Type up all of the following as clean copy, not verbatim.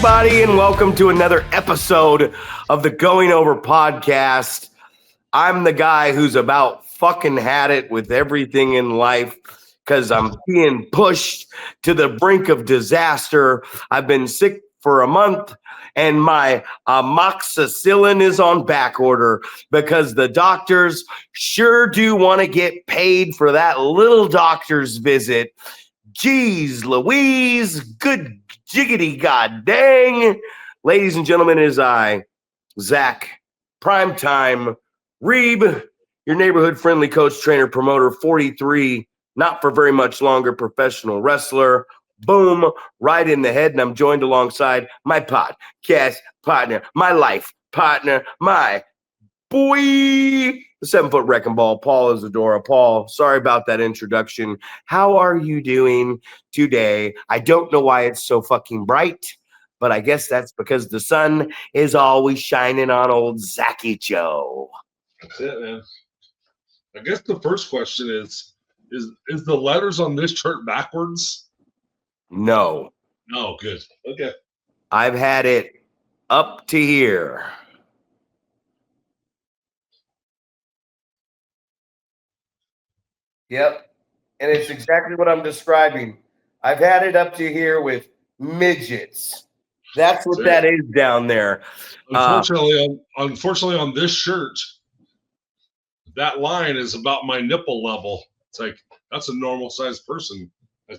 everybody, and welcome to another episode of the Going Over podcast. I'm the guy who's about fucking had it with everything in life because I'm being pushed to the brink of disaster. I've been sick for a month, and my amoxicillin is on back order because the doctors sure do want to get paid for that little doctor's visit. Jeez Louise, good jiggity god dang. Ladies and gentlemen, it is I, Zach, Primetime, Reeb, your neighborhood friendly coach, trainer, promoter, 43, not for very much longer professional wrestler. Boom, right in the head. And I'm joined alongside my podcast partner, my life partner, my boy, the 7-foot wrecking ball, Paul Isadora. Paul, sorry about that introduction. How are you doing today? I don't know why it's so fucking bright, but I guess that's because the sun is always shining on old Zachy Joe. That's it, man. I guess the first question is the letters on this chart backwards? No. No, good. Okay. I've had it up to here. Yep. And it's exactly what I'm describing. I've had it up to here with midgets. That's what that is down there. Unfortunately, on this shirt, that line is about my nipple level. It's like, that's a normal sized person.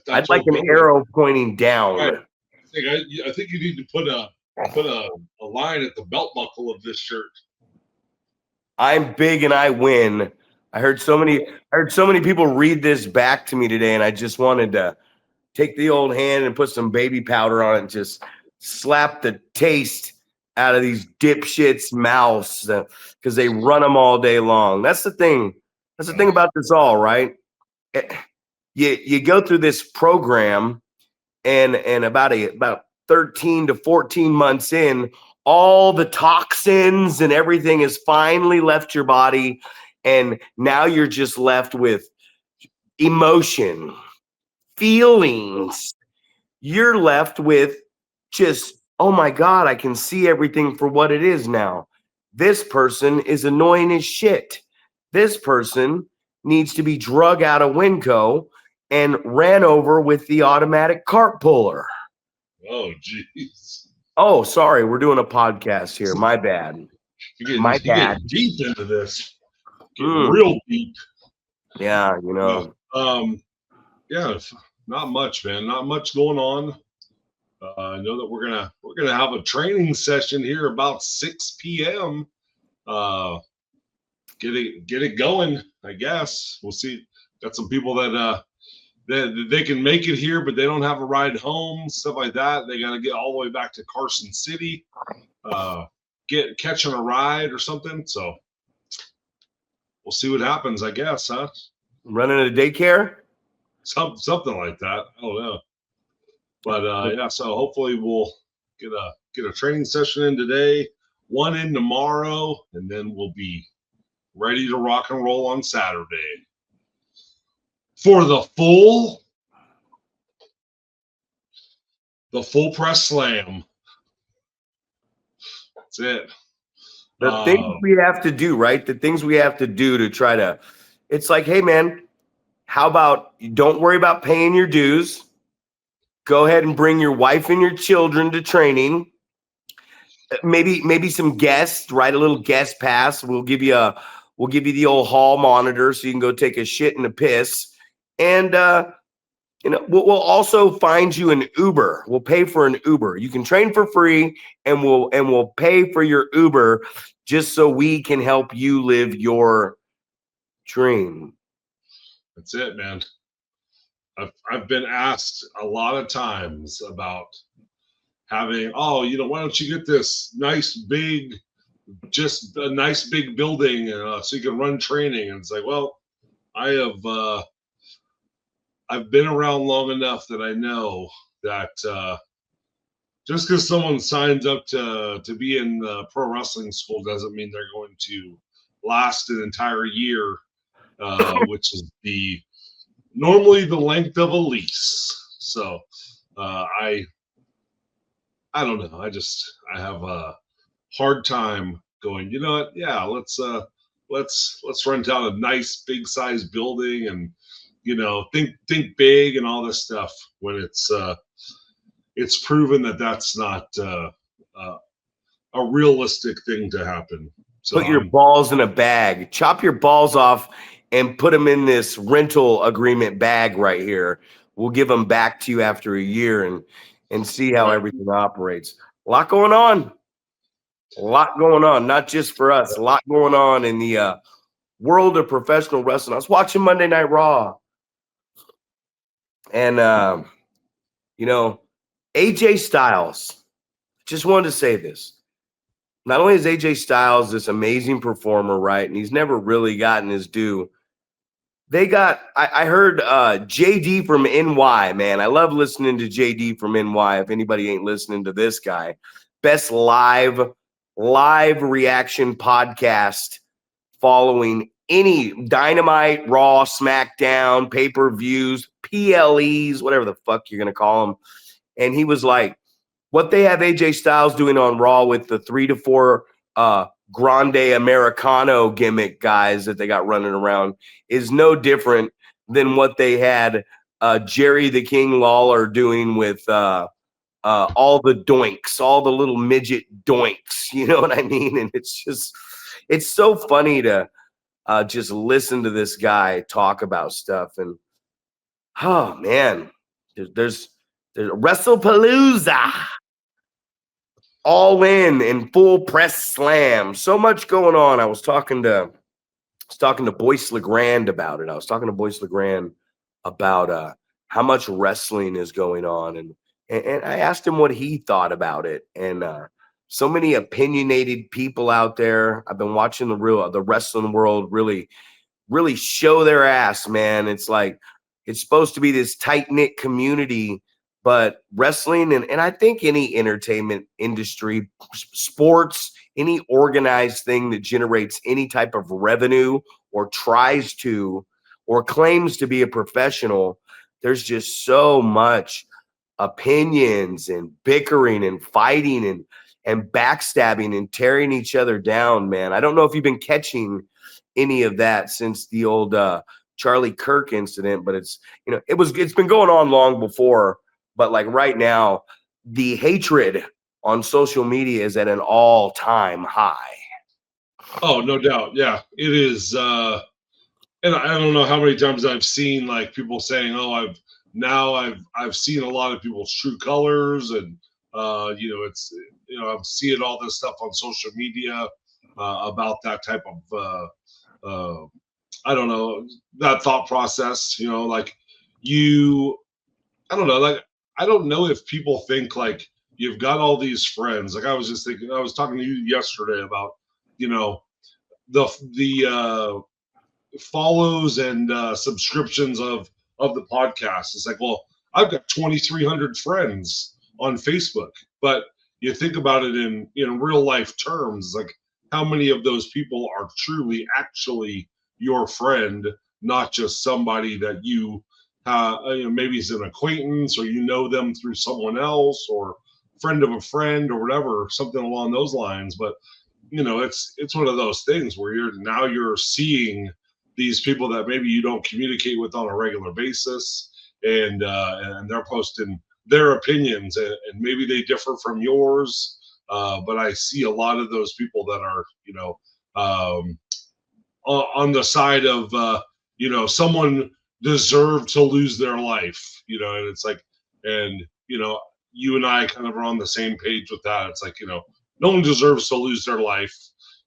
I'd like an arrow pointing down. Right. I think you need to put a line at the belt buckle of this shirt. I'm big and I win. I heard so many people read this back to me today, and I just wanted to take the old hand and put some baby powder on it and just slap the taste out of these dipshits' mouths because they run them all day long. That's the thing. That's the thing about this all, right? You go through this program, and about 13 to 14 months in, all the toxins and everything has finally left your body. And now you're just left with emotion, feelings. You're left with just, oh my God, I can see everything for what it is now. This person is annoying as shit. This person needs to be drug out of Winco and ran over with the automatic cart puller. Oh, jeez. Oh, sorry. We're doing a podcast here. My bad. You get deep into this. Real deep. Yeah, you know. Yeah, not much, man. Not much going on. I know that we're gonna have a training session here about 6 p.m. Get it going. I guess we'll see. Got some people that they can make it here, but they don't have a ride home, stuff like that. They got to get all the way back to Carson City, catching a ride or something. So we'll see what happens, I guess, huh? Running a daycare? Something like that. I don't know. But yeah, so hopefully we'll get a training session in today, one in tomorrow, and then we'll be ready to rock and roll on Saturday for the full press slam. That's it. The things we have to do, right? The things we have to do to try to, it's like, hey man, how about you don't worry about paying your dues. Go ahead and bring your wife and your children to training. Maybe some guests, write a little guest pass. We'll give you the old hall monitor so you can go take a shit and a piss. And we'll also find you an Uber. We'll pay for an Uber. You can train for free, and we'll pay for your Uber just so we can help you live your dream. That's it, man. I've been asked a lot of times about having, why don't you get this nice big building so you can run training? And it's like, well, I've been around long enough that I know that just because someone signs up to be in the pro wrestling school doesn't mean they're going to last an entire year, which is normally the length of a lease. So I I don't know. I have a hard time going, you know what? Yeah, let's rent out a nice big size building and think big and all this stuff when it's proven that that's not uh, a realistic thing to happen. So Put your balls in a bag, chop your balls off, and put them in this rental agreement bag right here. We'll give them back to you after a year and see how right. everything operates. A lot going on. A lot going on, not just for us. A lot going on in the world of professional wrestling. I was watching Monday Night Raw, and AJ Styles. Just wanted to say this. Not only is AJ Styles this amazing performer, right, and he's never really gotten his due. I heard JD from NY, man. I love listening to JD from NY. If anybody ain't listening to this guy, best live reaction podcast following any Dynamite, Raw, SmackDown, pay-per-views, PLEs, whatever the fuck you're gonna call them. And he was like, what they have AJ Styles doing on Raw with the 3 to 4 Grande Americano gimmick guys that they got running around is no different than what they had Jerry the King Lawler doing with all the doinks, all the little midget doinks. You know what I mean? And it's so funny to just listen to this guy talk about stuff. And oh man, there's WrestlePalooza. All in full press slam. So much going on. I was talking to Boyce LeGrand about it. I was talking to Boyce LeGrand about how much wrestling is going on, and I asked him what he thought about it. And so many opinionated people out there. I've been watching the wrestling world really show their ass, man. It's like it's supposed to be this tight-knit community, but wrestling and I think any entertainment industry, sports, any organized thing that generates any type of revenue or tries to or claims to be a professional, there's just so much opinions and bickering and fighting and backstabbing and tearing each other down, man. I don't know if you've been catching any of that since the old Charlie Kirk incident, but it's been going on long before, but like right now, the hatred on social media is at an all-time high. Oh, no doubt. Yeah, it is. And I don't know how many times I've seen like people saying, "Oh, I've seen a lot of people's true colors," and it's I'm seeing all this stuff on social media about that type of I don't know, that thought process. Like you, I don't know, like I don't know if people think like you've got all these friends. Like I was just thinking, I was talking to you yesterday about you know the follows and subscriptions of the podcast. It's like, well, I've got 2,300 friends on Facebook, but you think about it in real life terms, like how many of those people are truly actually your friend, not just somebody that maybe is an acquaintance or them through someone else or friend of a friend or whatever, something along those lines. But it's one of those things where you're seeing these people that maybe you don't communicate with on a regular basis, and they're posting their opinions, and maybe they differ from yours. But I see a lot of those people that are, on the side of, someone deserved to lose their life, and it's like, and, you and I kind of are on the same page with that. It's like, no one deserves to lose their life,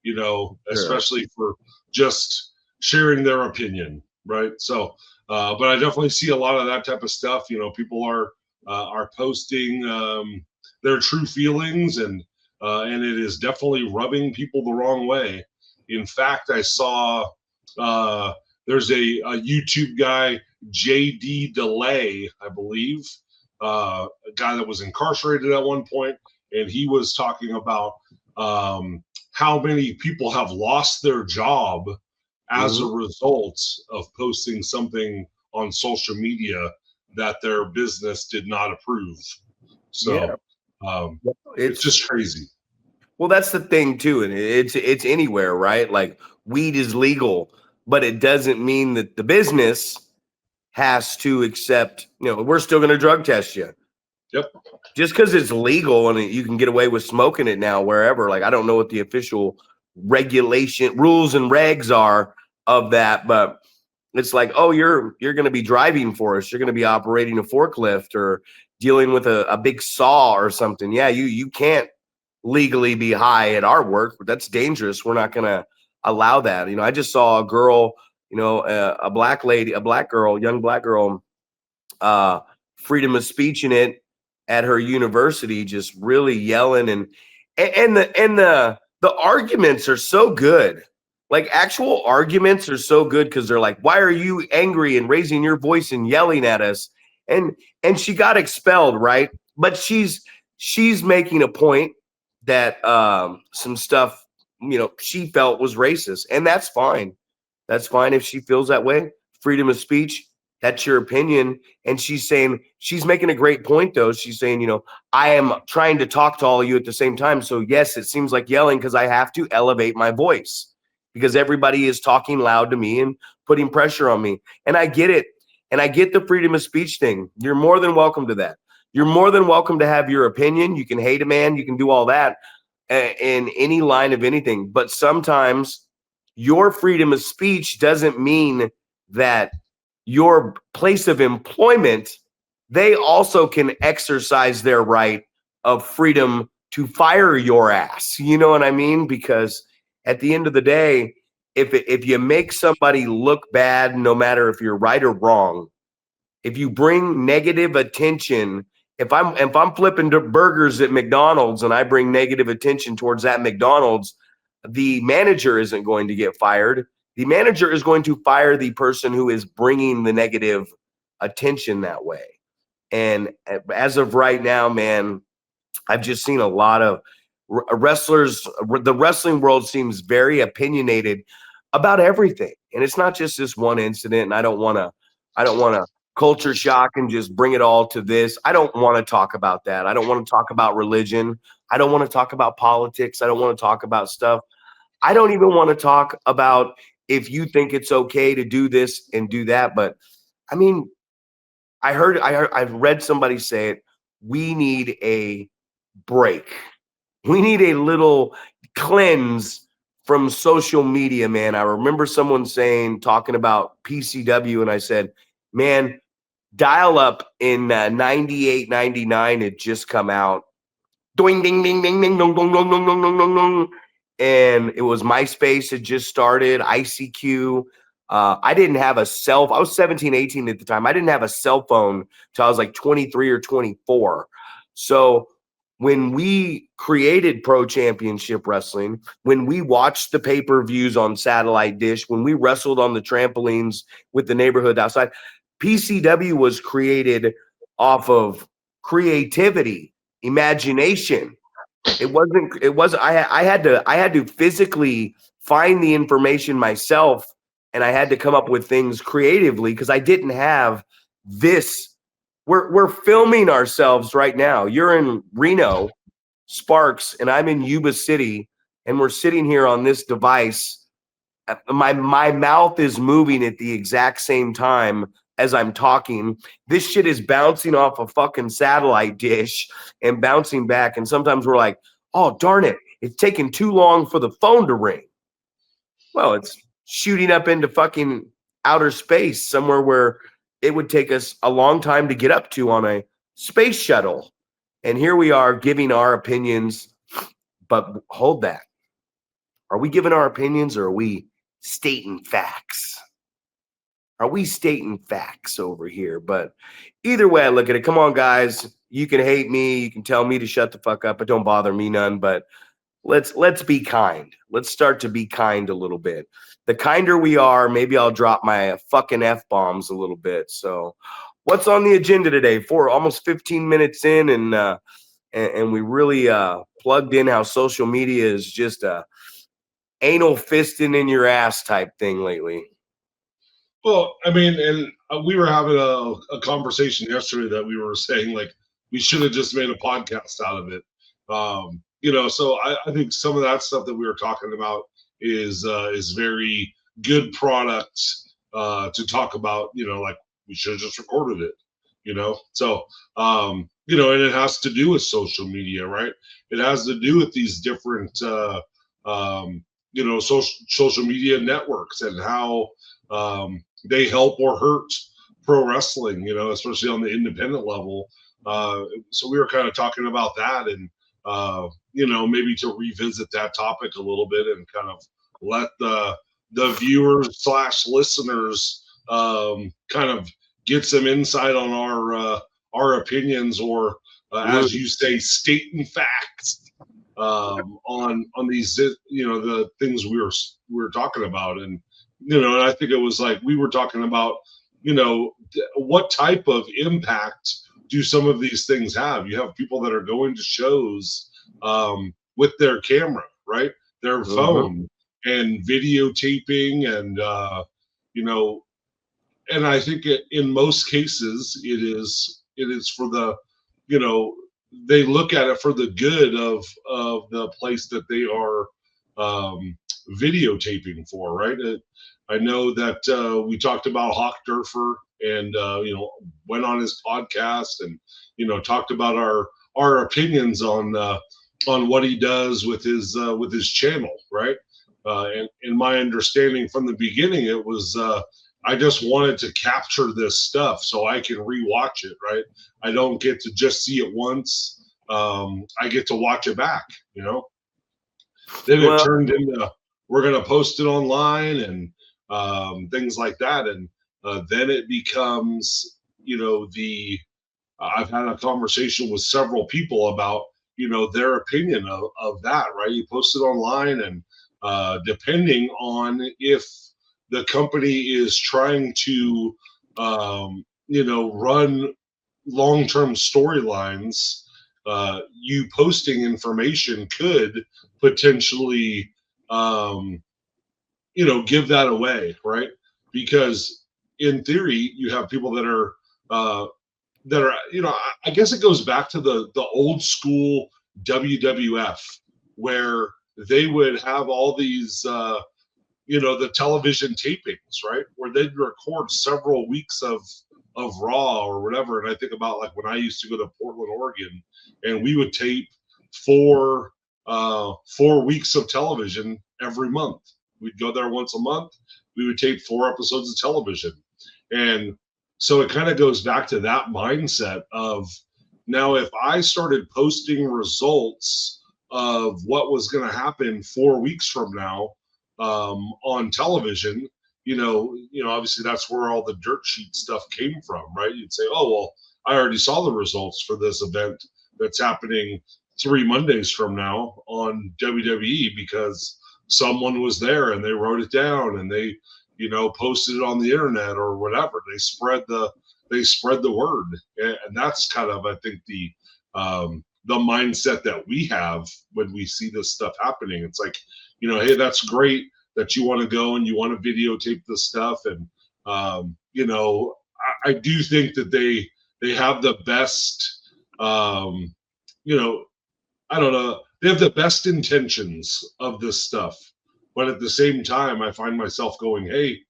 Sure. especially for just sharing their opinion, right? So, but I definitely see a lot of that type of stuff. People are posting their true feelings, and it is definitely rubbing people the wrong way. In fact, I saw there's a YouTube guy, JD Delay, I believe, a guy that was incarcerated at one point, and he was talking about how many people have lost their job as a result of posting something on social media that their business did not approve. So, It's just crazy. Well, that's the thing too, and it's anywhere, right? Like weed is legal, but it doesn't mean that the business has to accept. We're still going to drug test you. Yep. Just because it's legal and you can get away with smoking it now wherever. Like I don't know what the official regulation, rules, and regs are of that, but it's like, oh, you're going to be driving for us. You're going to be operating a forklift or dealing with a big saw or something. Yeah, you can't legally be high at our work. That's dangerous. We're not going to allow that. I just saw a girl, a black lady, a black girl, young black girl, freedom of speech in it at her university, just really yelling and the arguments are so good. Like actual arguments are so good because they're like, why are you angry and raising your voice and yelling at us? And she got expelled, right? But she's making a point that some stuff, she felt was racist, and that's fine. That's fine if she feels that way. Freedom of speech, that's your opinion. And she's making a great point though. She's saying, I am trying to talk to all of you at the same time. So yes, it seems like yelling because I have to elevate my voice because everybody is talking loud to me and putting pressure on me. And I get it. And I get the freedom of speech thing. You're more than welcome to that. You're more than welcome to have your opinion. You can hate a man. You can do all that in any line of anything. But sometimes your freedom of speech doesn't mean that your place of employment, they also can exercise their right of freedom to fire your ass. You know what I mean? Because at the end of the day, if you make somebody look bad, no matter if you're right or wrong, if you bring negative attention, if I'm flipping burgers at McDonald's and I bring negative attention towards that McDonald's, the manager isn't going to get fired. The manager is going to fire the person who is bringing the negative attention that way. And as of right now, man, I've just seen a lot of wrestlers. The wrestling world seems very opinionated about everything, and it's not just this one incident. And I don't want to culture shock and just bring it all to this. I don't want to talk about that. I don't want to talk about religion. I don't want to talk about politics. I don't want to talk about stuff. I don't even want to talk about if you think it's okay to do this and do that. But I mean, I've read somebody say it. We need a break. We need a little cleanse from social media, man. I remember someone talking about PCW, and I said, man, dial up in 98, 99 had just come out. Doing, ding, ding, ding, ding, dong, dong, dong, dong, dong, dong, dong, dong. And it was MySpace had just started, ICQ. I didn't have a I was 17, 18 at the time. I didn't have a cell phone till I was like 23 or 24. So when we created Pro Championship Wrestling, when we watched the pay-per-views on satellite dish, when we wrestled on the trampolines with the neighborhood outside, PCW was created off of creativity, imagination. It wasn't I had to physically find the information myself, and I had to come up with things creatively because I didn't have this. We're filming ourselves right now. You're in Reno, Sparks, and I'm in Yuba City, and we're sitting here on this device. My mouth is moving at the exact same time as I'm talking. This shit is bouncing off a fucking satellite dish and bouncing back. And sometimes we're like, oh, darn it, it's taking too long for the phone to ring. Well, it's shooting up into fucking outer space somewhere where it would take us a long time to get up to on a space shuttle. And here we are giving our opinions. But hold that. Are we giving our opinions or are we stating facts? Are we stating facts over here? But either way I look at it, come on, guys. You can hate me. You can tell me to shut the fuck up. It don't bother me none. But let's be kind. Let's start to be kind a little bit. The kinder we are, maybe I'll drop my fucking F-bombs a little bit. So what's on the agenda today? For almost 15 minutes in, and we really plugged in how social media is just a anal fisting in your ass type thing lately. Well, I mean, and we were having a conversation yesterday that we were saying, like, we should have just made a podcast out of it. So I think some of that stuff that we were talking about is very good product to talk about. Like we should have just recorded it. So and it has to do with social media, right? It has to do with these different social media networks and how they help or hurt pro wrestling, especially on the independent level. So we were kind of talking about that, and maybe to revisit that topic a little bit and kind of let the viewers / listeners kind of get some insight on our opinions, or as you say, stating facts on these the things we were talking about. And and I think it was like we were talking about what type of impact do some of these things have. You have people that are going to shows with their camera, right, their phone, and videotaping, and and I think in most cases it is for the they look at it for the good of the place that they are videotaping for, right? I know that we talked about Hawk Durfer, and went on his podcast and talked about our opinions on what he does with his channel, right? And in my understanding from the beginning, it was I just wanted to capture this stuff so I can rewatch it, right? I don't get to just see it once. I get to watch it back, Then it turned into, we're going to post it online and things like that. And then it becomes, I've had a conversation with several people about, their opinion of that, right? You post it online, and depending on if the company is trying to, run long-term storylines, you posting information could potentially, give that away, right? Because in theory, you have people that are, I guess it goes back to the old school WWF, where they would have all these, the television tapings, right? Where they'd record several weeks of Raw or whatever. And I think about like when I used to go to Portland, Oregon, and we would tape 4 weeks of television every month. We'd go there once a month. We would tape 4 episodes of television. And so it kind of goes back to that mindset of, now if I started posting results of what was going to happen 4 weeks from now on television, obviously that's where all the dirt sheet stuff came from, right? You'd say, oh, well, I already saw the results for this event that's happening 3 Mondays from now on WWE, because someone was there and they wrote it down and they, posted it on the internet or whatever. They spread the word. And that's kind of, I think, the mindset that we have when we see this stuff happening. It's like, hey, that's great that you want to go and you want to videotape this stuff. And, I do think that they have the best, I don't know, they have the best intentions of this stuff. But at the same time, I find myself going, hey,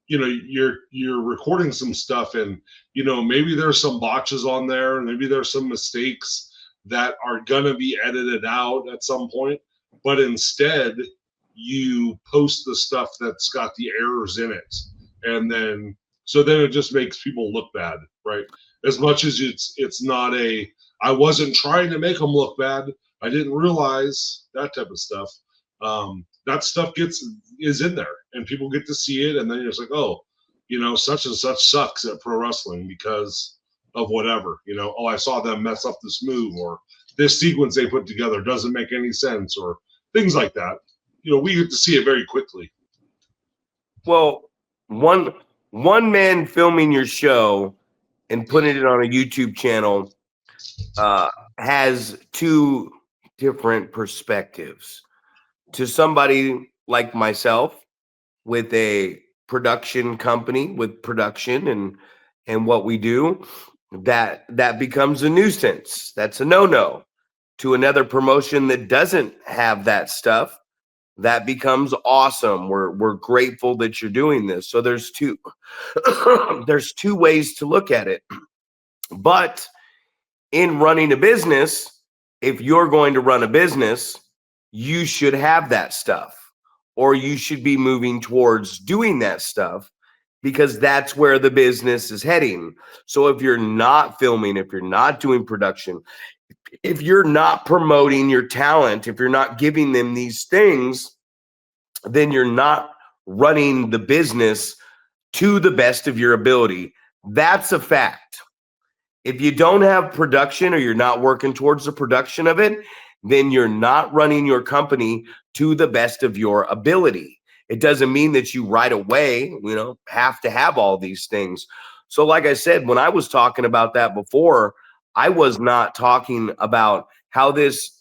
you're recording some stuff, and maybe there's some botches on there, maybe there's some mistakes that are gonna be edited out at some point, but instead you post the stuff that's got the errors in it, and then it just makes people look bad, right? As much as it's not I wasn't trying to make them look bad, I didn't realize, that type of stuff. That stuff is in there, and people get to see it, and then you're just like, oh, such and such sucks at pro wrestling because of whatever. Oh, I saw them mess up this move, or this sequence they put together doesn't make any sense, or things like that. We get to see it very quickly. Well, one man filming your show and putting it on a YouTube channel has 2 different perspectives. To somebody like myself with a production company, with production and what we do, that becomes a nuisance. That's a no-no. To another promotion that doesn't have that stuff, that becomes awesome. We're grateful that you're doing this. So there's two there's two ways to look at it. But in running a business, if you're going to run a business, you should have that stuff, or you should be moving towards doing that stuff, because that's where the business is heading. So if you're not filming, if you're not doing production, if you're not promoting your talent, if you're not giving them these things, then you're not running the business to the best of your ability. That's a fact. If you don't have production, or you're not working towards the production of it, then you're not running your company to the best of your ability. It doesn't mean that you right away, have to have all these things. So like I said, when I was talking about that before, I was not talking about how it's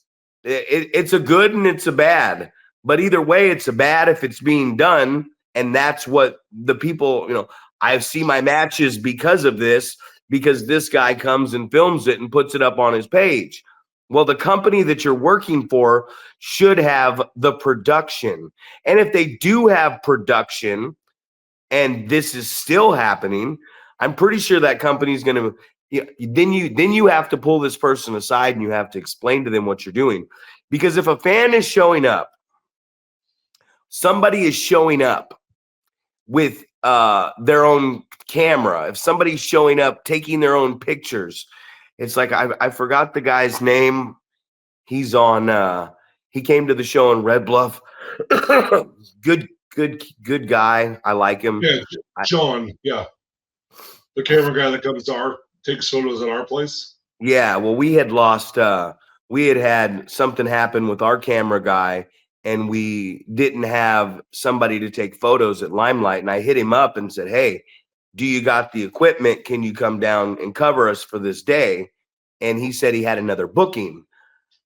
a good and it's a bad, but either way, it's a bad if it's being done. And that's what the people, I see my matches because of this, because this guy comes and films it and puts it up on his page. Well, the company that you're working for should have the production. And if they do have production and this is still happening, I'm pretty sure that company's going to, then you have to pull this person aside and you have to explain to them what you're doing. Because if a fan is showing up, somebody is showing up with their own camera, if somebody's showing up taking their own pictures, it's like I forgot the guy's name. He's on he came to the show in Red Bluff. good guy. I like him. Yeah, John. Yeah, the camera guy that comes to takes photos at our place. Yeah, well, we had lost we had something happen with our camera guy, and we didn't have somebody to take photos at Limelight. And I hit him up and said, hey, do you got the equipment? Can you come down and cover us for this day? And he said he had another booking.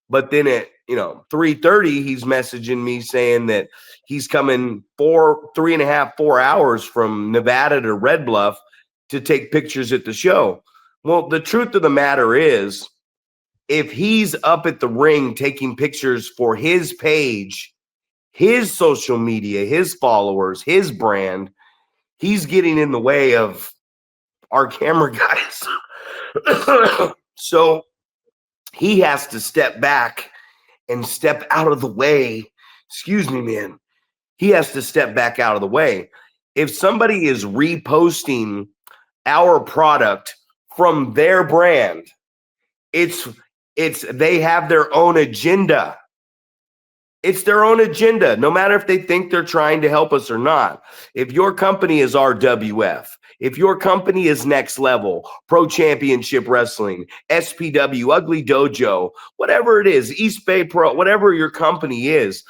But then at 3:30, he's messaging me saying that he's coming 3.5, 4 hours from Nevada to Red Bluff to take pictures at the show. Well, the truth of the matter is, if he's up at the ring taking pictures for his page, his social media, his followers, his brand, he's getting in the way of our camera guys. So he has to step back and step out of the way. Excuse me, man. He has to step back out of the way. If somebody is reposting our product from their brand, it's they have their own agenda. It's their own agenda, no matter if they think they're trying to help us or not. If your company is RWF, if your company is Next Level, Pro Championship Wrestling, SPW, Ugly Dojo, whatever it is, East Bay Pro, whatever your company is,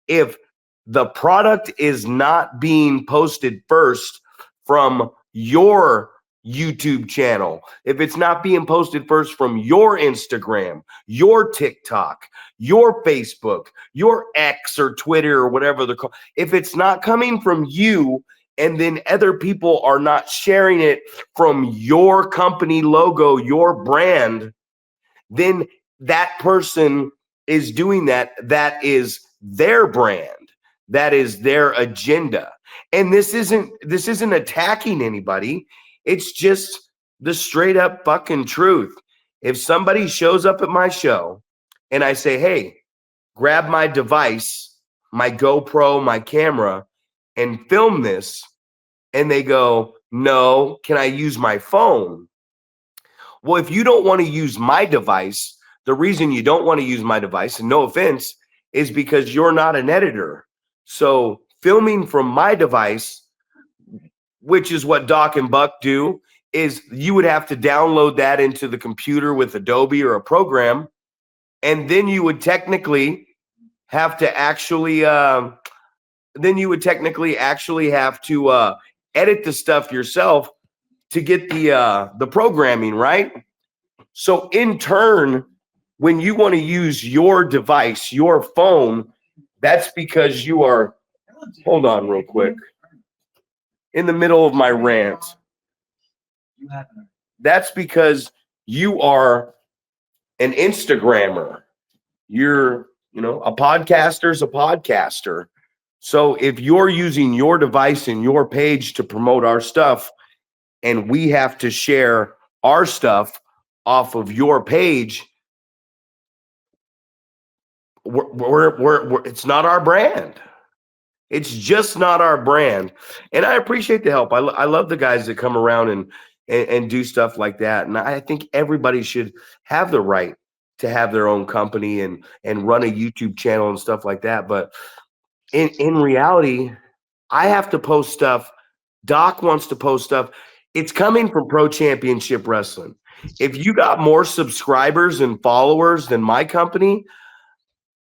if the product is not being posted first from your YouTube channel, if it's not being posted first from your Instagram, your TikTok, your Facebook, your X or Twitter or whatever they're called, if it's not coming from you, and then other people are not sharing it from your company logo, your brand, then that person is doing that. That is their brand. That is their agenda. And this isn't attacking anybody. It's just the straight up fucking truth. If somebody shows up at my show and I say, hey, grab my device, my GoPro, my camera, and film this, and they go, no, can I use my phone? Well, if you don't want to use my device, the reason you don't want to use my device, and no offense, is because you're not an editor. So filming from my device, which is what Doc and Buck do, is you would have to download that into the computer with Adobe or a program, and then you would technically have to actually have to edit the stuff yourself to get the programming right. So in turn, when you want to use your device, your phone, that's because you are, hold on real quick, in the middle of my rant. that's because you are an Instagrammer. You're, a podcaster's a podcaster. So if you're using your device and your page to promote our stuff, and we have to share our stuff off of your page, it's not our brand. It's just not our brand. And I appreciate the help. I love the guys that come around and do stuff like that. And I think everybody should have the right to have their own company and run a YouTube channel and stuff like that. But in reality, I have to post stuff. Doc wants to post stuff. It's coming from Pro Championship Wrestling. If you got more subscribers and followers than my company,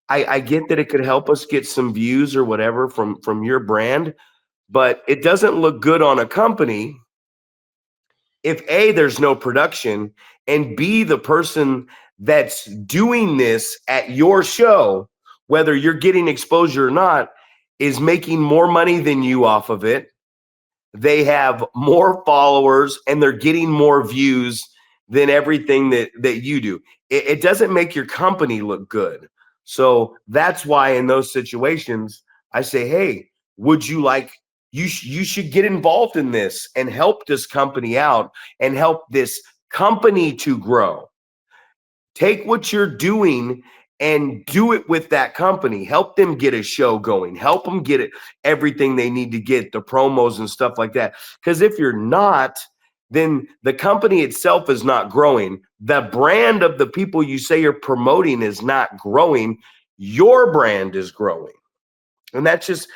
I get that it could help us get some views or whatever from your brand, but it doesn't look good on a company if A, there's no production, and B, the person that's doing this at your show, whether you're getting exposure or not, is making more money than you off of it. They have more followers and they're getting more views than everything that you do. It doesn't make your company look good. So that's why in those situations, I say, hey, would you like, you should get involved in this and help this company out and help this company to grow. Take what you're doing and do it with that company. Help them get a show going. Help them get it, everything they need to get, the promos and stuff like that. Because if you're not, then the company itself is not growing. The brand of the people you say you're promoting is not growing. Your brand is growing. And that's just,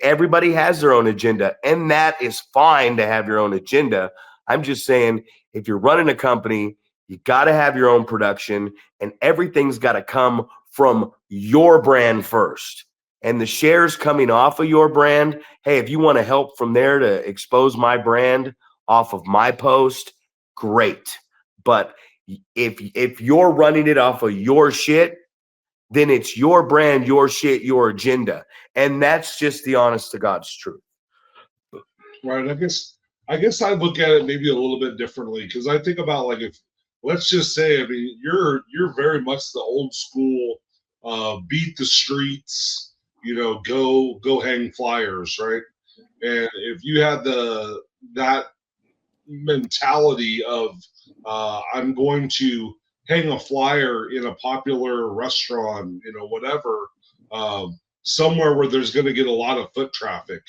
everybody has their own agenda. And that is fine to have your own agenda. I'm just saying, if you're running a company, you got to have your own production and everything's got to come from your brand first. And the shares coming off of your brand, hey, if you want to help from there to expose my brand off of my post, great. But if you're running it off of your shit, then it's your brand, your shit, your agenda. And that's just the honest to God's truth. Right. I guess I look at it maybe a little bit differently because I think about like if let's just say, I mean, you're very much the old school beat the streets, go hang flyers, right? And if you had that mentality of I'm going to hang a flyer in a popular restaurant, whatever, somewhere where there's going to get a lot of foot traffic.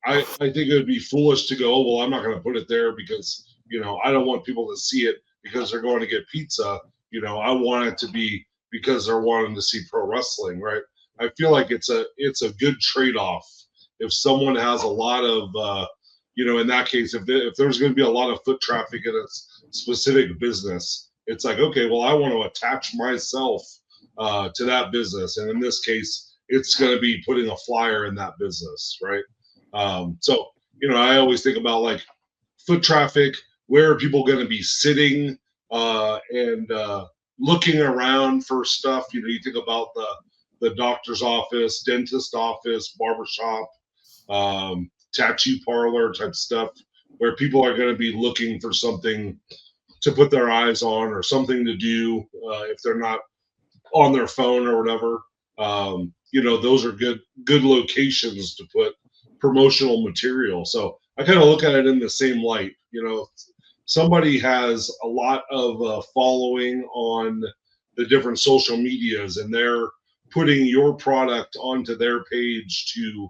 I think it would be foolish to go, oh, well, I'm not going to put it there because, I don't want people to see it because they're going to get pizza. I want it to be because they're wanting to see pro wrestling, right? I feel like it's a good trade-off. If someone has a lot of, in that case, if there's going to be a lot of foot traffic in a specific business, it's like, okay, well, I want to attach myself to that business. And in this case, it's going to be putting a flyer in that business, right? So, I always think about like foot traffic, where are people going to be sitting and looking around for stuff? You think about the doctor's office, dentist office, barbershop, tattoo parlor type stuff, where people are going to be looking for something to put their eyes on or something to do if they're not on their phone or whatever. Those are good locations to put promotional material. So I kind of look at it in the same light. Somebody has a lot of following on the different social medias, and they're putting your product onto their page to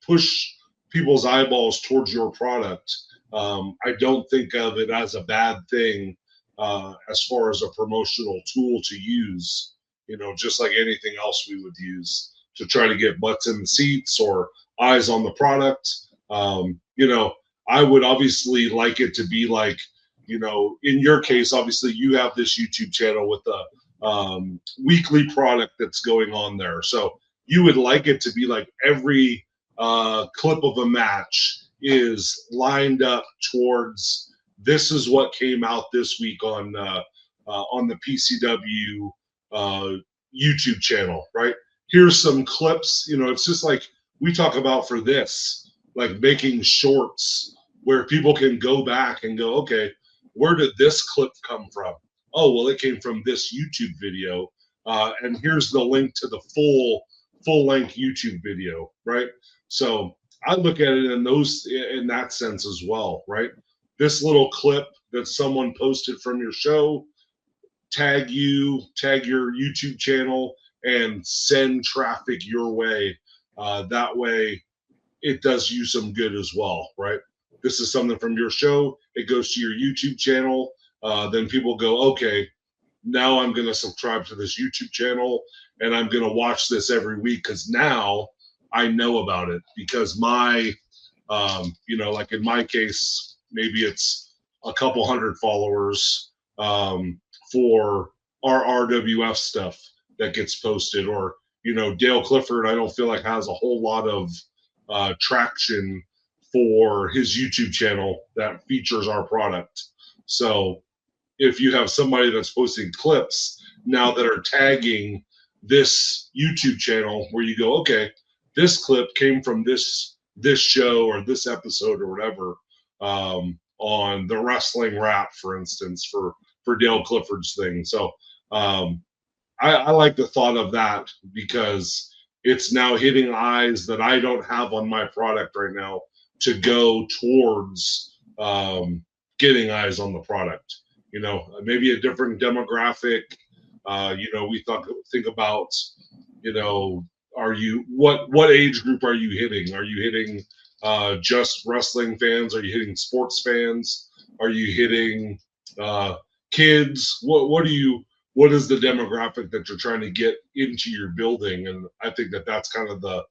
push people's eyeballs towards your product. I don't think of it as a bad thing as far as a promotional tool to use. Just like anything else we would use to try to get butts in the seats or eyes on the product. I would obviously like it to be like, in your case, obviously you have this YouTube channel with the weekly product that's going on there. So you would like it to be like every clip of a match is lined up towards this is what came out this week on the PCW YouTube channel, right? Here's some clips. It's just like we talk about for this, like making shorts where people can go back and go, okay, where did this clip come from? Oh, well, it came from this YouTube video. And here's the link to the full length YouTube video, right? So I look at it in that sense as well, right? This little clip that someone posted from your show, tag your YouTube channel, and send traffic your way. That way, it does you some good as well, right? This is something from your show. It goes to your YouTube channel. Then people go, okay, now I'm going to subscribe to this YouTube channel and I'm going to watch this every week because now I know about it because my, like in my case, maybe it's a couple hundred followers for our RWF stuff that gets posted, or, Dale Clifford, I don't feel like has a whole lot of traction for his YouTube channel that features our product. So if you have somebody that's posting clips now that are tagging this YouTube channel where you go, okay, this clip came from this show or this episode or whatever, on the wrestling rap, for instance, for Dale Clifford's thing. So I like the thought of that because it's now hitting eyes that I don't have on my product right now to go towards getting eyes on the product. Maybe a different demographic. We think about, what age group are you hitting? Are you hitting just wrestling fans? Are you hitting sports fans? Are you hitting kids? What is the demographic that you're trying to get into your building? And I think that that's kind of the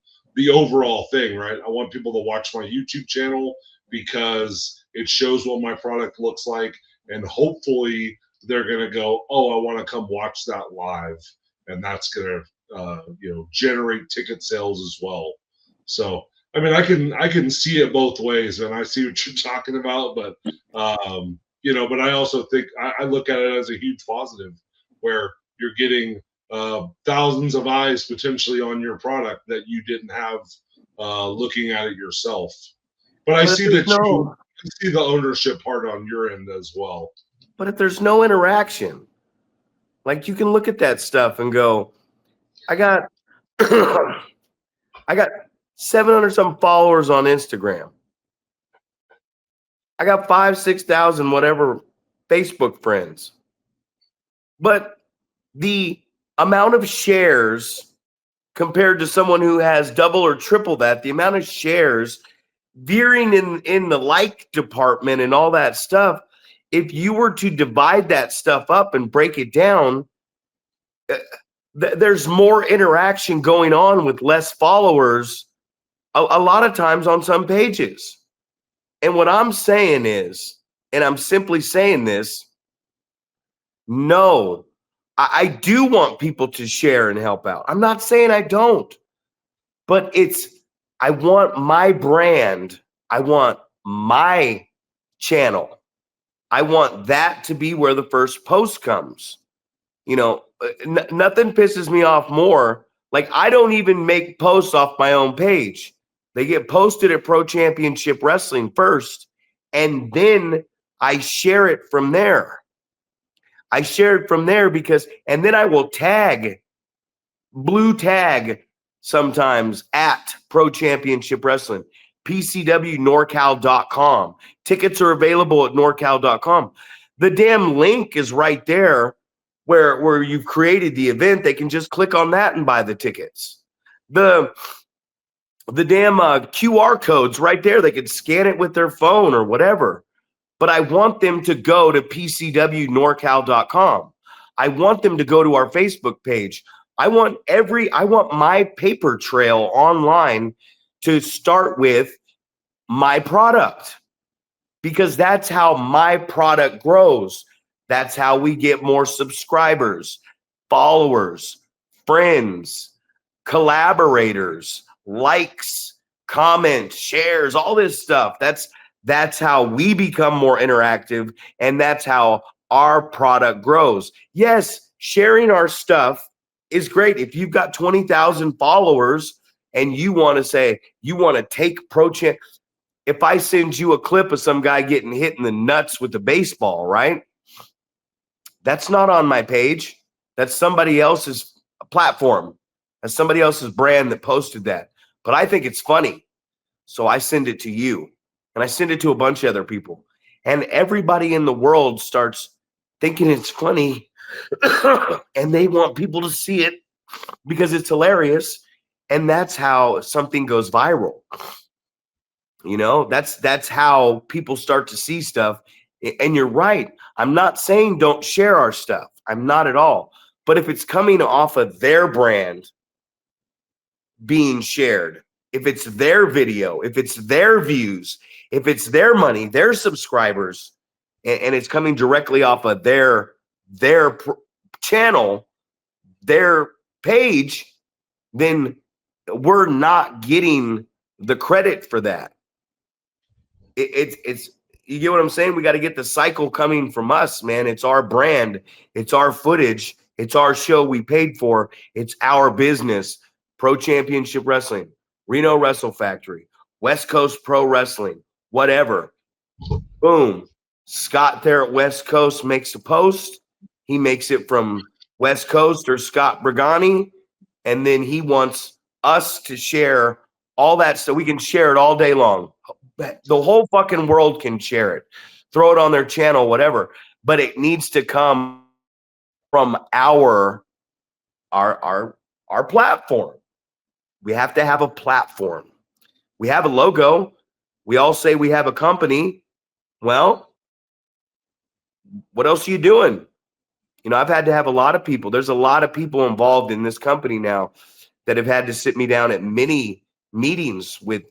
overall thing, right? I want people to watch my YouTube channel because it shows what my product looks like. And hopefully they're going to go, oh, I want to come watch that live. And that's going to, generate ticket sales as well. So, I mean, I can see it both ways, and I see what you're talking about, but, but I also think I look at it as a huge positive where you're getting thousands of eyes potentially on your product that you didn't have looking at it yourself. But I see that you see the ownership part on your end as well. But if there's no interaction, like you can look at that stuff and go, I got 700 some followers on Instagram. I got 5,000-6,000 whatever Facebook friends. But the amount of shares compared to someone who has double or triple that, the amount of shares veering in the like department and all that stuff, if you were to divide that stuff up and break it down, there's more interaction going on with less followers a lot of times on some pages. And what I'm saying is, and I'm simply saying this, no, I do want people to share and help out. I'm not saying I don't, but I want my brand. I want my channel. I want that to be where the first post comes. Nothing pisses me off more. Like, I don't even make posts off my own page. They get posted at Pro Championship Wrestling first, and then I share it from there. Because, and then I will blue tag sometimes at Pro Championship Wrestling, PCWNorcal.com. Tickets are available at NorCal.com. The damn link is right there where you've created the event. They can just click on that and buy the tickets. The damn QR code's right there. They can scan it with their phone or whatever. But I want them to go to PCWNorcal.com. I want them to go to our Facebook page. I want my paper trail online to start with my product, because that's how my product grows. That's how we get more subscribers, followers, friends, collaborators, likes, comments, shares, all this stuff. That's how we become more interactive, and that's how our product grows. Yes, sharing our stuff is great. If you've got 20,000 followers and you want to say you want to take Pro Champ, if I send you a clip of some guy getting hit in the nuts with a baseball, right? That's not on my page. That's somebody else's platform. That's somebody else's brand that posted that. But I think it's funny. So I send it to you. And I send it to a bunch of other people. And everybody in the world starts thinking it's funny. And they want people to see it because it's hilarious. And that's how something goes viral. You know, that's how people start to see stuff. And you're right. I'm not saying don't share our stuff. I'm not at all. But if it's coming off of their brand being shared, if it's their video, if it's their views, if it's their money, their subscribers, and it's coming directly off of their channel, their page, then we're not getting the credit for that. It's you get what I'm saying? We got to get the cycle coming from us, man. It's our brand, it's our footage, it's our show we paid for, it's our business. Pro Championship Wrestling, Reno Wrestle Factory, West Coast Pro Wrestling, whatever. Boom. Scott there at West Coast makes a post. He makes it from West Coast or Scott Brigani, and then he wants us to share all that so we can share it all day long. The whole fucking world can share it, throw it on their channel, whatever. But it needs to come from our platform. We have to have a platform. We have a logo. We all say we have a company. Well, what else are you doing? You know, I've had to have a lot of people. There's a lot of people involved in this company now that have had to sit me down at many meetings with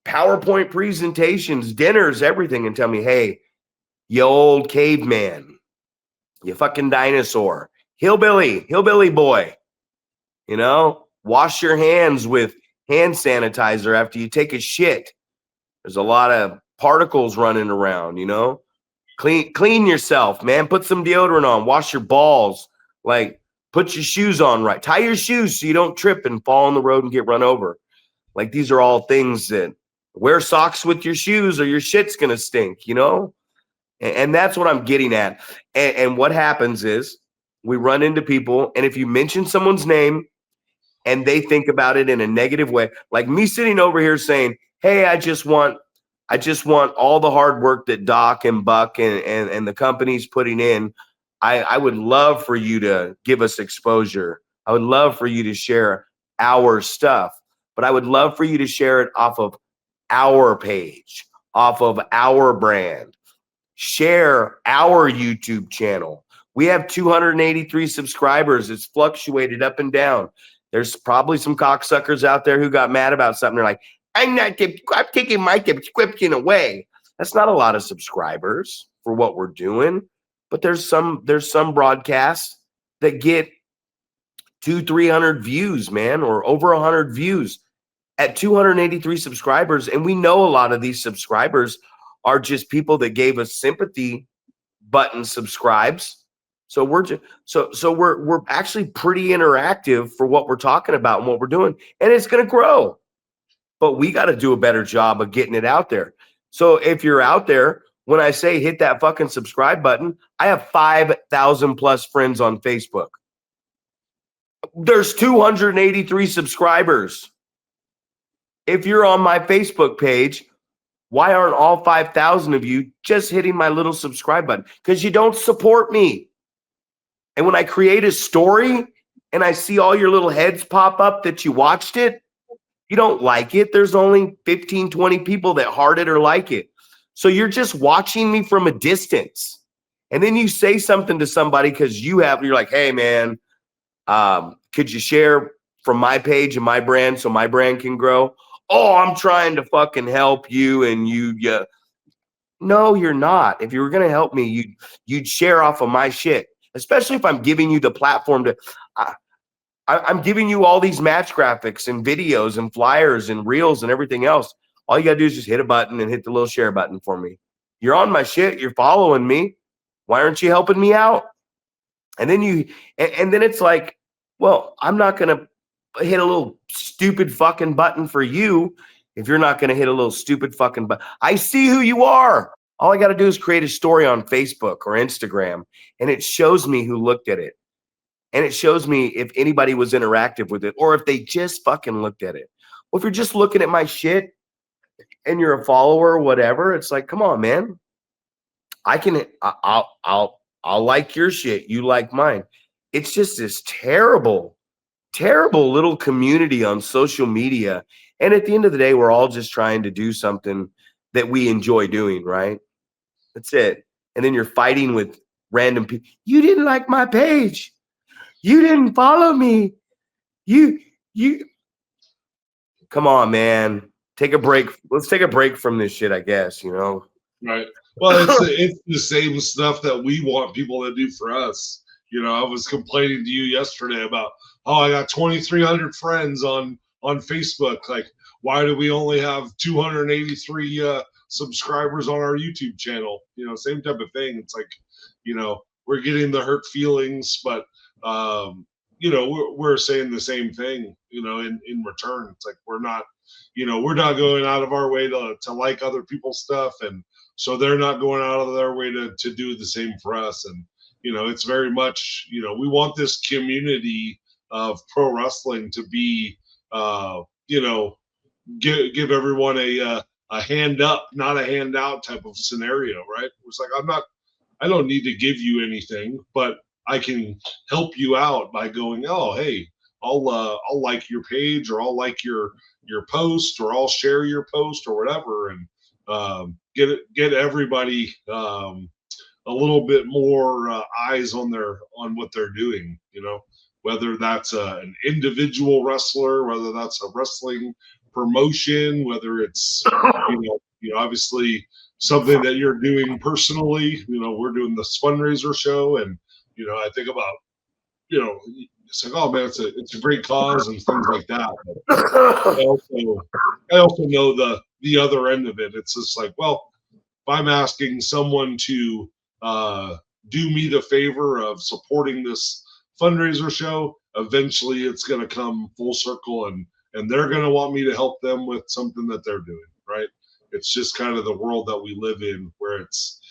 PowerPoint presentations, dinners, everything, and tell me, hey, you old caveman, you fucking dinosaur, hillbilly boy, you know, wash your hands with hand sanitizer after you take a shit. There's a lot of particles running around, you know. Clean yourself, man. Put some deodorant on. Wash your balls. Like, put your shoes on right. Tie your shoes so you don't trip and fall on the road and get run over. Like, these are all things that wear socks with your shoes or your shit's going to stink, you know? And that's what I'm getting at. And what happens is we run into people, and if you mention someone's name and they think about it in a negative way, like me sitting over here saying, hey, I just want all the hard work that Doc and Buck and the company's putting in. I would love for you to give us exposure. I would love for you to share our stuff, but I would love for you to share it off of our page, off of our brand. Share our YouTube channel. We have 283 subscribers. It's fluctuated up and down. There's probably some cocksuckers out there who got mad about something. They're like, I'm taking my subscription away. That's not a lot of subscribers for what we're doing, but there's some broadcasts that get 200-300 views, man, or over 100 views at 283 subscribers. And we know a lot of these subscribers are just people that gave us sympathy button subscribes. So we're actually pretty interactive for what we're talking about and what we're doing, and it's going to grow. But we got to do a better job of getting it out there. So if you're out there, when I say hit that fucking subscribe button, I have 5,000 plus friends on Facebook. There's 283 subscribers. If you're on my Facebook page, why aren't all 5,000 of you just hitting my little subscribe button? Because you don't support me. And when I create a story and I see all your little heads pop up that you watched it, you don't like it. There's only 15, 20 people that heart it or like it. So you're just watching me from a distance. And then you say something to somebody because you're like, hey, man, could you share from my page and my brand so my brand can grow? Oh, I'm trying to fucking help you, and you. No, you're not. If you were going to help me, you'd share off of my shit, especially if I'm giving you the platform to. I'm giving you all these match graphics and videos and flyers and reels and everything else. All you got to do is just hit a button and hit the little share button for me. You're on my shit. You're following me. Why aren't you helping me out? And then and then it's like, well, I'm not going to hit a little stupid fucking button for you. if you're not going to hit a little stupid fucking button. I see who you are. All I got to do is create a story on Facebook or Instagram, and it shows me who looked at it. And it shows me if anybody was interactive with it or if they just fucking looked at it. Well, if you're just looking at my shit and you're a follower or whatever, it's like, come on, man. I'll like your shit. You like mine. It's just this terrible little community on social media. And at the end of the day, we're all just trying to do something that we enjoy doing, right? That's it. And then you're fighting with random people. You didn't like my page. You didn't follow me. You come on, man. Take a break. Let's take a break from this shit, I guess, you know. Right. Well, it's the same stuff that we want people to do for us. You know, I was complaining to you yesterday about, oh, I got 2,300 friends on Facebook. Like, why do we only have 283 subscribers on our YouTube channel? You know, same type of thing. It's like, you know, we're getting the hurt feelings, but you know, we're saying the same thing. You know, in return, it's like we're not going out of our way to like other people's stuff, and so they're not going out of their way to do the same for us. And, you know, it's very much, you know, we want this community of pro wrestling to be, you know, give everyone a hand up, not a handout type of scenario, right? It's like, I don't need to give you anything, but I can help you out by going, oh, hey, I'll like your page, or I'll like your post, or I'll share your post or whatever. And, get everybody a little bit more eyes on what they're doing. You know, whether that's an individual wrestler, whether that's a wrestling promotion, whether it's obviously something that you're doing personally. You know, we're doing this fundraiser show, and you know, I think about, you know, it's like, oh man, it's a great cause and things like that. I also know the other end of it. It's just like, well, if I'm asking someone to do me the favor of supporting this fundraiser show, eventually it's going to come full circle, and they're going to want me to help them with something that they're doing, right? It's just kind of the world that we live in, where it's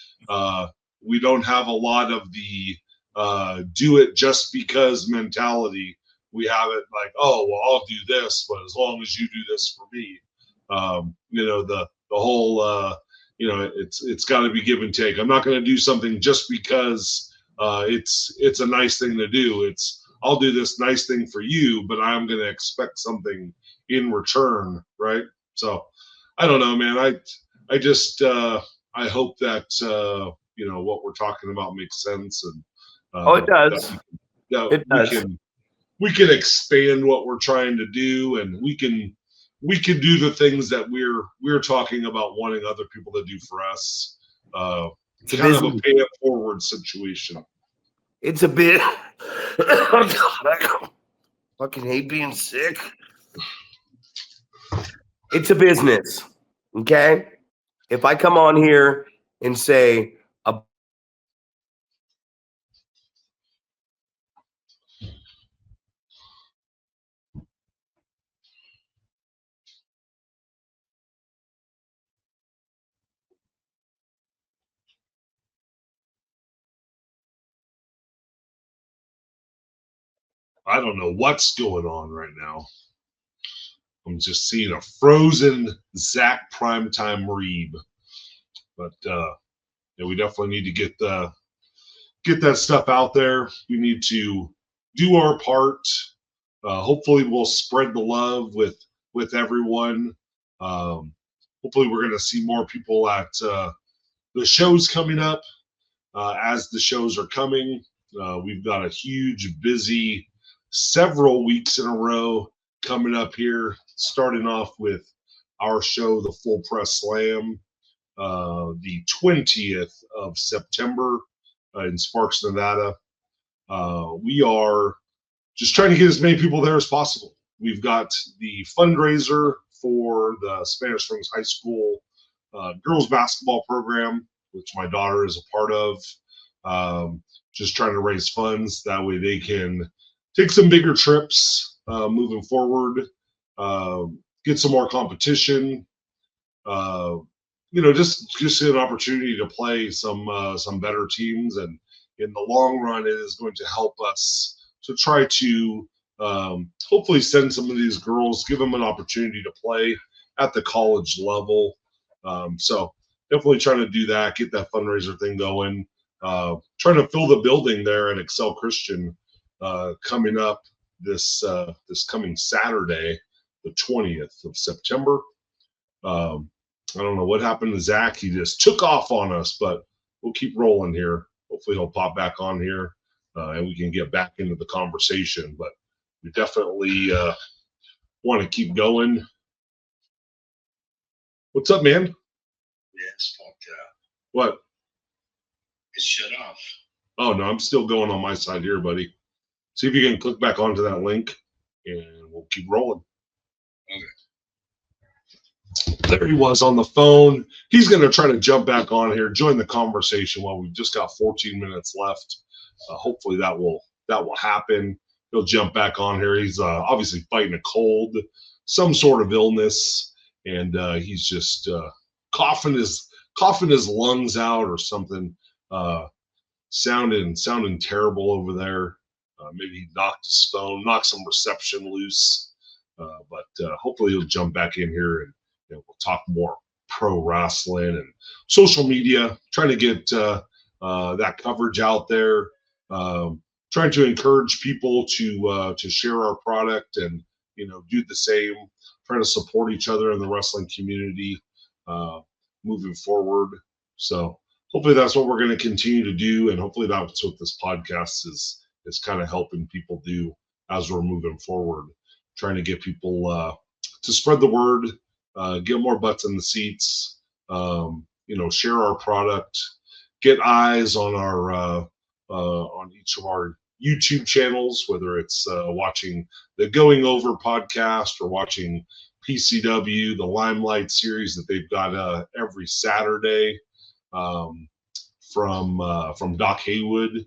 we don't have a lot of the do it just because mentality. We have it like, oh, well, I'll do this, but as long as you do this for me. You know, the whole you know, it's got to be give and take. I'm not going to do something just because it's a nice thing to do. It's, I'll do this nice thing for you, but I'm going to expect something in return, right? So I don't know, man. I just I hope that you know, what we're talking about makes sense, and Oh, it does. It does. we can expand what we're trying to do, and we can do the things that we're talking about wanting other people to do for us. It's kind of a pay it forward situation. It's a bit. Oh, God, I fucking hate being sick. It's a business, okay? If I come on here and say I don't know what's going on right now. I'm just seeing a frozen Zach Primetime Reeb, but yeah, we definitely need to get that stuff out there. We need to do our part. Hopefully, we'll spread the love with everyone. Hopefully, we're going to see more people at the shows coming up. As the shows are coming, we've got a huge, busy several weeks in a row coming up here, starting off with our show, the Full Press Slam, the 20th of September in Sparks, Nevada. We are just trying to get as many people there as possible. We've got the fundraiser for the Spanish Springs High School girls basketball program, which my daughter is a part of. Just trying to raise funds. That way they can take some bigger trips moving forward. get some more competition. Just an opportunity to play some better teams, and in the long run, it is going to help us to try to hopefully send some of these girls, give them an opportunity to play at the college level. So definitely trying to do that, get that fundraiser thing going. Trying to fill the building there at Excel Christian coming up this coming Saturday, the 20th of September. I don't know what happened to Zach. He just took off on us, but we'll keep rolling here. Hopefully he'll pop back on here and we can get back into the conversation. But we definitely want to keep going. What's up, man? Yeah, it's fucked up. What? It's shut off. Oh, no, I'm still going on my side here, buddy. See if you can click back onto that link and we'll keep rolling. Okay. There he was on the phone. He's going to try to jump back on here, join the conversation while we've just got 14 minutes left. Hopefully that will happen. He'll jump back on here. He's obviously fighting a cold, some sort of illness, and he's just coughing his lungs out or something. Sounding terrible over there. Maybe he knocked some reception loose. But hopefully he'll jump back in here and we'll talk more pro wrestling and social media, trying to get that coverage out there, trying to encourage people to share our product and do the same, trying to support each other in the wrestling community moving forward. So hopefully that's what we're going to continue to do, and hopefully that's what this podcast is kind of helping people do as we're moving forward, trying to get people to spread the word. Get more butts in the seats, share our product, get eyes on our on each of our YouTube channels, whether it's watching the Going Over podcast or watching PCW, the Limelight series that they've got every Saturday from Doc Haywood,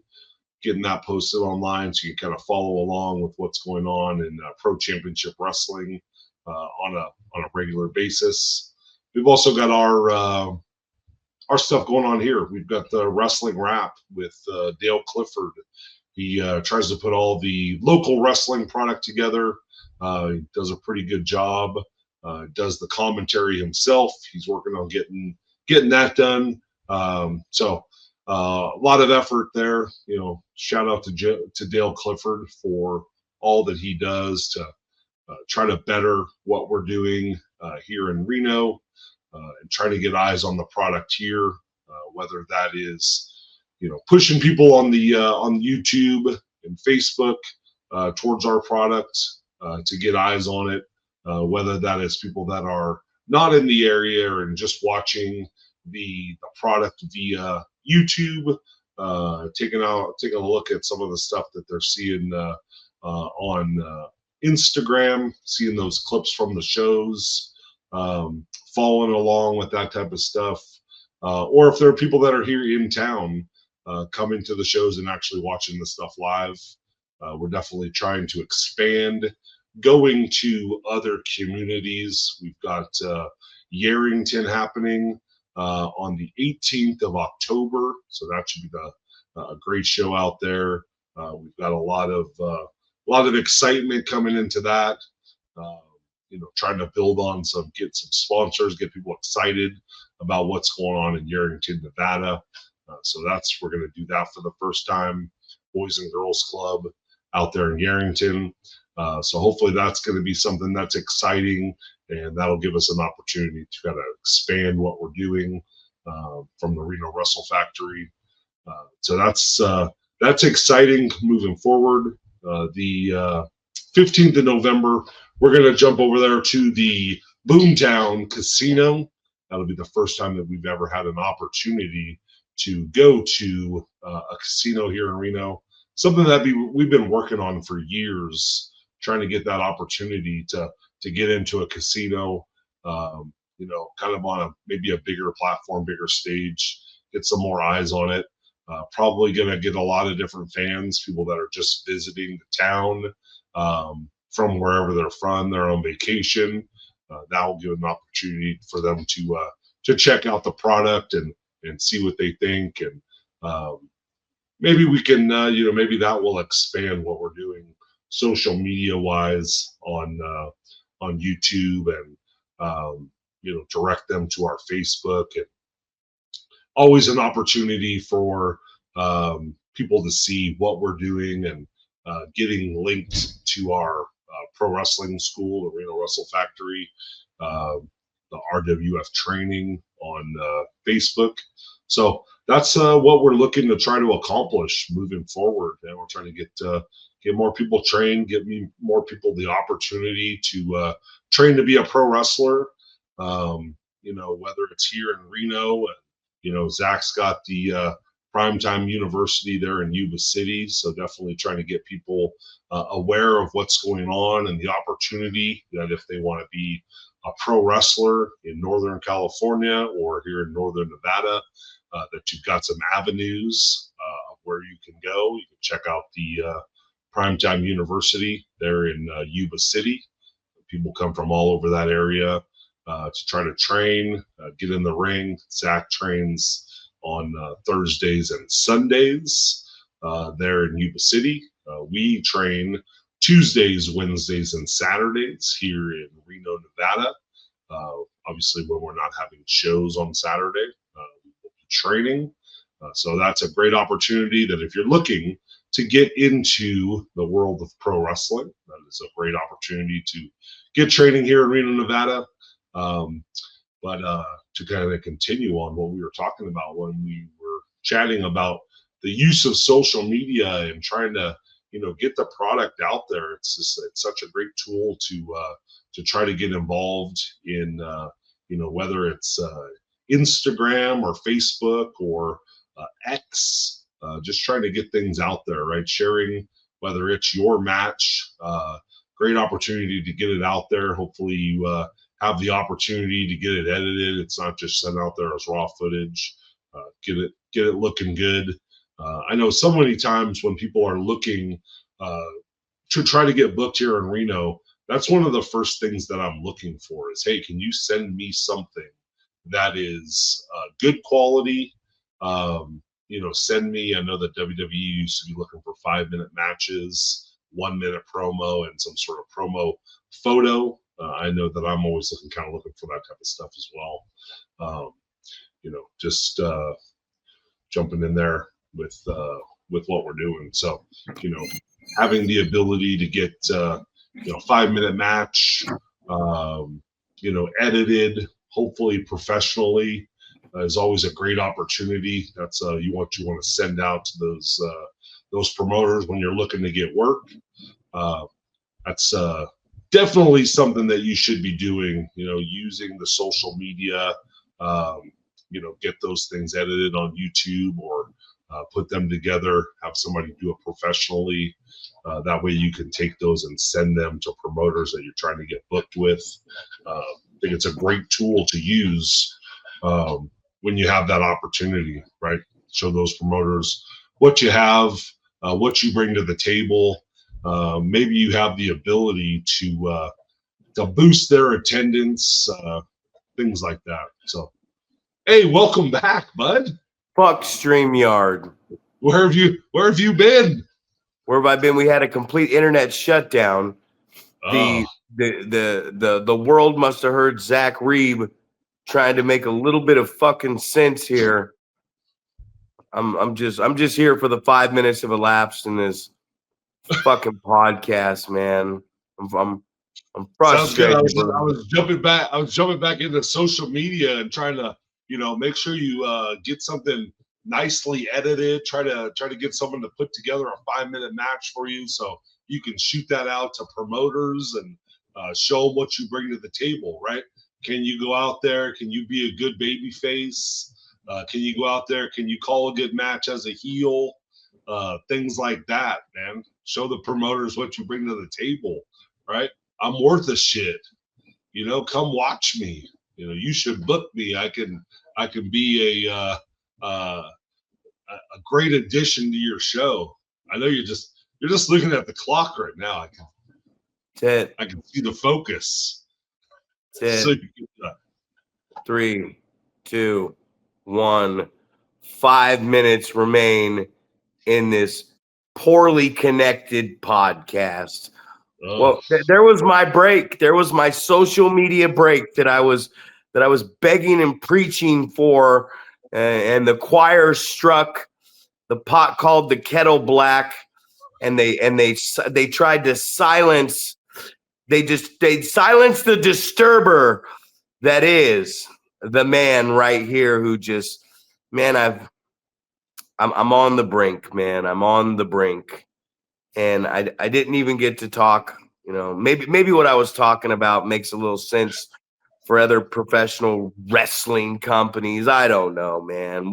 getting that posted online so you can kind of follow along with what's going on in Pro Championship Wrestling on a regular basis. We've also got our stuff going on here. We've got the Wrestling Wrap with Dale Clifford. He tries to put all the local wrestling product together. He does a pretty good job. Does the commentary himself. He's working on getting that done. So a lot of effort there. Shout out to Dale Clifford for all that he does to try to better what we're doing here in Reno, and try to get eyes on the product here, whether that is pushing people on YouTube and Facebook towards our product to get eyes on it, whether that is people that are not in the area and just watching the product via YouTube, taking a look at some of the stuff that they're seeing on Instagram, seeing those clips from the shows, following along with that type of stuff, or if there are people that are here in town coming to the shows and actually watching the stuff live. We're definitely trying to expand, going to other communities. We've got Yarrington happening on the 18th of October, so that should be a great show out there. We've got a lot of excitement coming into that. Trying to build on get some sponsors, get people excited about what's going on in Yarrington, Nevada. So we're going to do that for the first time. Boys and Girls Club out there in Yarrington. So hopefully that's going to be something that's exciting, and that'll give us an opportunity to kind of expand what we're doing from the Reno Wrestle Factory. So that's exciting moving forward. The 15th of November, we're going to jump over there to the Boomtown Casino. That'll be the first time that we've ever had an opportunity to go to a casino here in Reno. Something that we've been working on for years, trying to get that opportunity to get into a casino, kind of on maybe a bigger platform, bigger stage, get some more eyes on it. Probably going to get a lot of different fans, people that are just visiting the town from wherever they're from. They're on vacation. that will give an opportunity for them to check out the product and see what they think, and maybe we can maybe that will expand what we're doing social media wise on YouTube, and direct them to our Facebook, and always an opportunity for people to see what we're doing, and getting linked to our pro wrestling school, the Reno Wrestle Factory, the RWF training on Facebook. So that's what we're looking to try to accomplish moving forward. And we're trying to get more people trained, more people the opportunity to train to be a pro wrestler. Whether it's here in Reno, Zach's got the Primetime University there in Yuba City, so definitely trying to get people aware of what's going on and the opportunity that if they want to be a pro wrestler in Northern California or here in Northern Nevada, that you've got some avenues of where you can go. You can check out the Primetime University there in Yuba City. People come from all over that area to try to train, get in the ring. Zach trains on Thursdays and Sundays there in Yuba City. We train Tuesdays, Wednesdays, and Saturdays here in Reno, Nevada. Obviously, when we're not having shows on Saturday, we will be training. So that's a great opportunity that if you're looking to get into the world of pro wrestling, that is a great opportunity to get training here in Reno, Nevada. But to kind of continue on what we were talking about when we were chatting about the use of social media and trying to, get the product out there. It's such a great tool to try to get involved in, whether it's Instagram or Facebook or X, just trying to get things out there, right? Sharing, whether it's your match, great opportunity to get it out there. Hopefully you have the opportunity to get it edited. It's not just sent out there as raw footage. Get it looking good. I know so many times when people are looking to try to get booked here in Reno, that's one of the first things that I'm looking for is, hey, can you send me something that is good quality? Send me, I know that WWE used to be looking for 5-minute matches, 1-minute promo, and some sort of promo photo. I know that I'm always looking for that type of stuff as well. Just jumping in there with what we're doing. So, having the ability to get 5-minute match, edited, hopefully professionally, is always a great opportunity. That's you want to send out to those promoters when you're looking to get work. That's definitely something that you should be doing, using the social media, get those things edited on YouTube or put them together, have somebody do it professionally. That way you can take those and send them to promoters that you're trying to get booked with. I think it's a great tool to use when you have that opportunity, right? Show those promoters what you have, what you bring to the table. Maybe you have the ability to boost their attendance, things like that. So, hey, welcome back, bud. Fuck StreamYard. Where have you been? Where have I been? We had a complete internet shutdown. Oh. The world must have heard Zach Reeb trying to make a little bit of fucking sense here. I'm just here for the 5 minutes of elapsed in this fucking podcast, man. I'm frustrated. Sounds good. I was jumping back into social media and trying to, make sure you get something nicely edited. Try to get someone to put together a 5-minute match for you, so you can shoot that out to promoters and show them what you bring to the table. Right? Can you go out there? Can you be a good baby face? Can you go out there? Can you call a good match as a heel? Things like that, man. Show the promoters what you bring to the table. Right? I'm worth a shit. Come watch me. You should book me. I can be a great addition to your show. I know you're just looking at the clock right now. I can see the focus. That's So it. 3, 2, 1. 5 minutes remain in this poorly connected podcast. Well, there was my break. There was my social media break that I was begging and preaching for, and the choir struck. The pot called the kettle black, and they tried to silence. They silenced the disturber that is the man right here who just, man, I'm on the brink, man. I'm on the brink. And I didn't even get to talk, maybe what I was talking about makes a little sense for other professional wrestling companies. I don't know, man.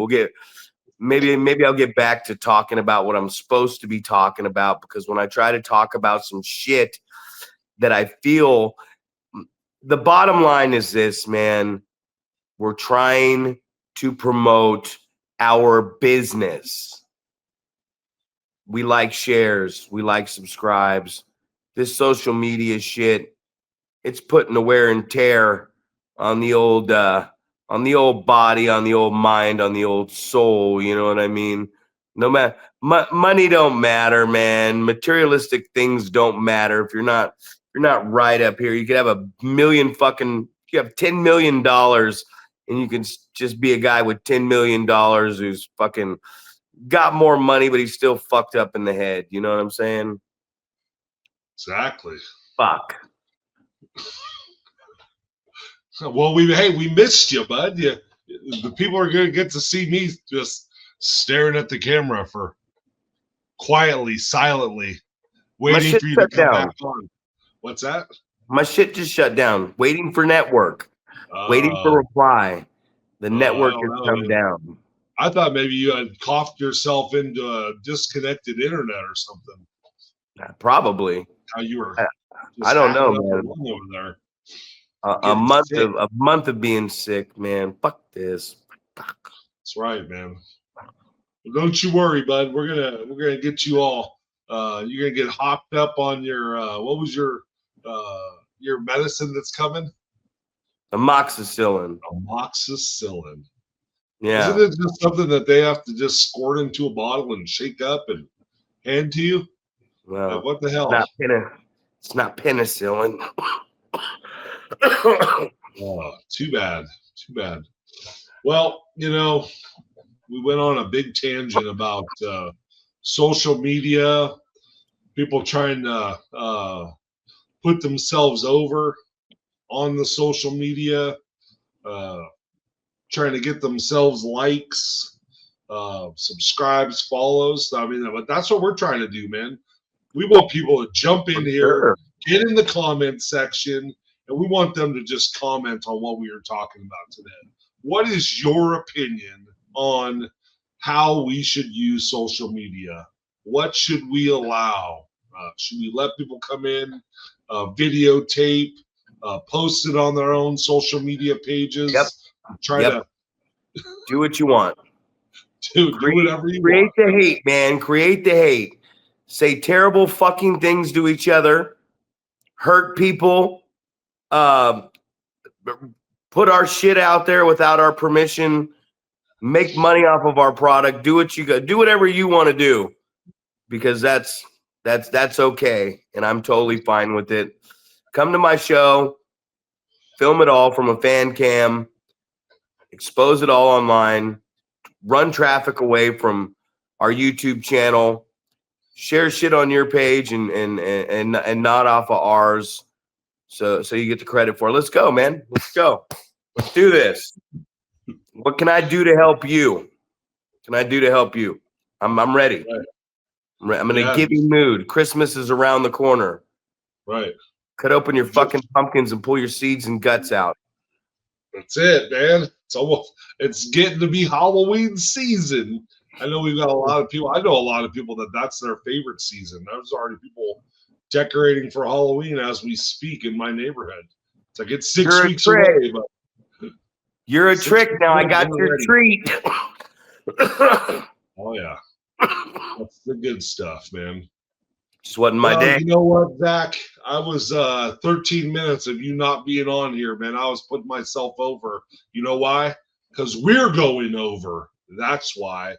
Maybe I'll get back to talking about what I'm supposed to be talking about, because when I try to talk about some shit that I feel, the bottom line is this, man. We're trying to promote our business. We like shares. We like subscribes. This social media shit, it's putting the wear and tear on the old body, on the old mind, on the old soul. You know what I mean? No matter, money don't matter, man. Materialistic things don't matter if you're not right up here. You could have you have $10 million, and you can just be a guy with $10 million who's fucking got more money, but he's still fucked up in the head. You know what I'm saying? Exactly. Fuck. Well, we missed you, bud. The people are going to get to see me just staring at the camera for quietly, silently, waiting for you to come back on. What's that? My shit just shut down. Waiting for network. Waiting for reply. The network has come down. I thought maybe you had coughed yourself into a disconnected internet or something. Probably. How you were? I don't know, man. Over there. A month of being sick, man. Fuck this. That's right, man. Well, don't you worry, bud. We're gonna get you all. You're gonna get hopped up on your what was your medicine that's coming? Amoxicillin. Amoxicillin. Yeah. Isn't it just something that they have to just squirt into a bottle and shake up and hand to you? Well, like, what the hell? It's not penicillin. Oh, too bad. Too bad. Well, we went on a big tangent about social media, people trying to put themselves over on the social media, trying to get themselves likes, subscribes, follows. I mean, but that's what we're trying to do, man. We want people to jump in here, get in the comment section, and we want them to just comment on what we were talking about today. What is your opinion on how we should use social media? What should we allow? Should we let people come in, videotape, post it on their own social media pages? Yep. Try to do what you want. Do whatever you want. Create the hate, man. Create the hate. Say terrible fucking things to each other. Hurt people. Put our shit out there without our permission. Make money off of our product. Do what you got. Do whatever you want to do, because that's okay, and I'm totally fine with it. Come to my show. Film it all from a fan cam. Expose it all online. Run traffic away from our YouTube channel. Share shit on your page and not off of ours. So you get the credit for it. Let's go, man. Let's go. Let's do this. What can I do to help you? I'm ready. Right. I'm in a giving mood. Christmas is around the corner. Right. Cut open your fucking pumpkins and pull your seeds and guts out. That's it, man. It's getting to be Halloween season. I know we've got a lot of people. I know a lot of people that's their favorite season. There's already people decorating for Halloween as we speak in my neighborhood. It's like it's 6 weeks away, but you're a trick now. I got your treat. Oh yeah, that's the good stuff, man. Just wasn't my day. You know what, Zach? I was 13 minutes of you not being on here, man. I was putting myself over. You know why? Because we're going over. That's why.